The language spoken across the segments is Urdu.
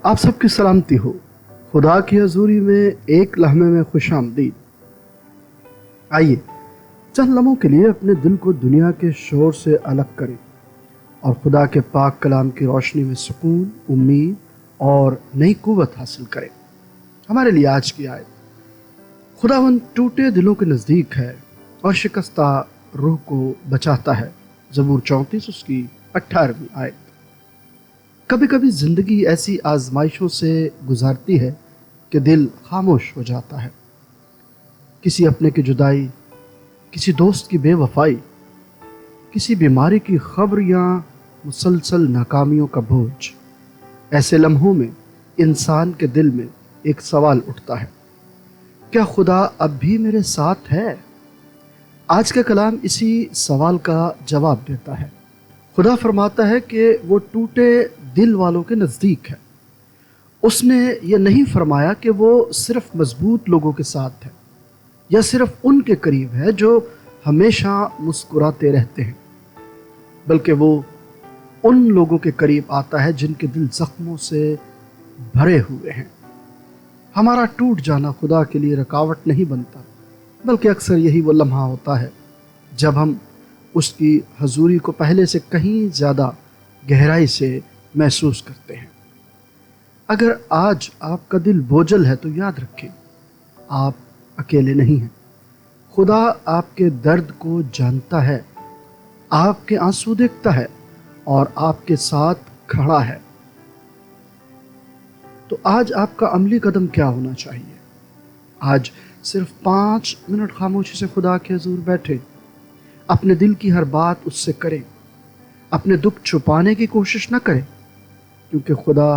آپ سب کی سلامتی ہو۔ خدا کی حضوری میں ایک لمحے میں خوش آمدید۔ آئیے چند لمحوں کے لیے اپنے دل کو دنیا کے شور سے الگ کریں اور خدا کے پاک کلام کی روشنی میں سکون، امید اور نئی قوت حاصل کریں۔ ہمارے لیے آج کی آیت: خداوند ٹوٹے دلوں کے نزدیک ہے اور شکستہ روح کو بچاتا ہے۔ زبور 34 اس کی 18ویں آیت۔ کبھی کبھی زندگی ایسی آزمائشوں سے گزارتی ہے کہ دل خاموش ہو جاتا ہے۔ کسی اپنے کی جدائی، کسی دوست کی بے وفائی، کسی بیماری کی خبر یا مسلسل ناکامیوں کا بوجھ۔ ایسے لمحوں میں انسان کے دل میں ایک سوال اٹھتا ہے: کیا خدا اب بھی میرے ساتھ ہے؟ آج کا کلام اسی سوال کا جواب دیتا ہے۔ خدا فرماتا ہے کہ وہ ٹوٹے دل والوں کے نزدیک ہے۔ اس نے یہ نہیں فرمایا کہ وہ صرف مضبوط لوگوں کے ساتھ ہے یا صرف ان کے قریب ہے جو ہمیشہ مسکراتے رہتے ہیں، بلکہ وہ ان لوگوں کے قریب آتا ہے جن کے دل زخموں سے بھرے ہوئے ہیں۔ ہمارا ٹوٹ جانا خدا کے لیے رکاوٹ نہیں بنتا، بلکہ اکثر یہی وہ لمحہ ہوتا ہے جب ہم اس کی حضوری کو پہلے سے کہیں زیادہ گہرائی سے محسوس کرتے ہیں۔ اگر آج آپ کا دل بوجھل ہے تو یاد رکھیں، آپ اکیلے نہیں ہیں۔ خدا آپ کے درد کو جانتا ہے، آپ کے آنسو دیکھتا ہے اور آپ کے ساتھ کھڑا ہے۔ تو آج آپ کا عملی قدم کیا ہونا چاہیے؟ آج صرف 5 منٹ خاموشی سے خدا کے حضور بیٹھے، اپنے دل کی ہر بات اس سے کریں۔ اپنے دکھ چھپانے کی کوشش نہ کریں، کیونکہ خدا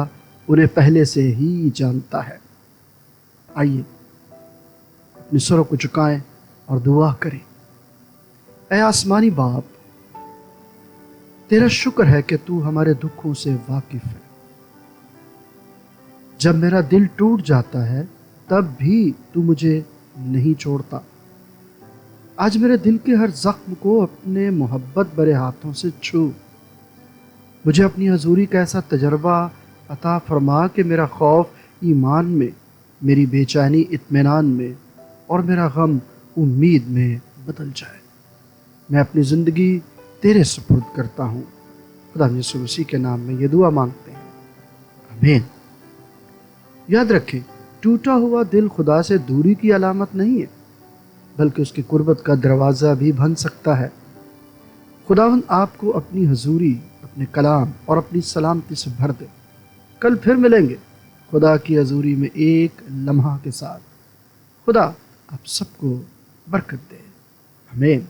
انہیں پہلے سے ہی جانتا ہے۔ آئیے اپنے سروں کو جھکائیں اور دعا کریں۔ اے آسمانی باپ، تیرا شکر ہے کہ تو ہمارے دکھوں سے واقف ہے۔ جب میرا دل ٹوٹ جاتا ہے تب بھی تو مجھے نہیں چھوڑتا۔ آج میرے دل کے ہر زخم کو اپنے محبت بھرے ہاتھوں سے چھو۔ مجھے اپنی حضوری کا ایسا تجربہ عطا فرما کہ میرا خوف ایمان میں، میری بے چینی اطمینان میں اور میرا غم امید میں بدل جائے۔ میں اپنی زندگی تیرے سپرد کرتا ہوں۔ خدا یسوع مسیح کے نام میں یہ دعا مانگتے ہیں، آمین۔ یاد رکھیں، ٹوٹا ہوا دل خدا سے دوری کی علامت نہیں ہے، بلکہ اس کی قربت کا دروازہ بھی بن سکتا ہے۔ خداوند آپ کو اپنی حضوری، اپنے کلام اور اپنی سلامتی سے بھر دے۔ کل پھر ملیں گے خدا کی حضوری میں ایک لمحہ کے ساتھ۔ خدا آپ سب کو برکت دے، آمین۔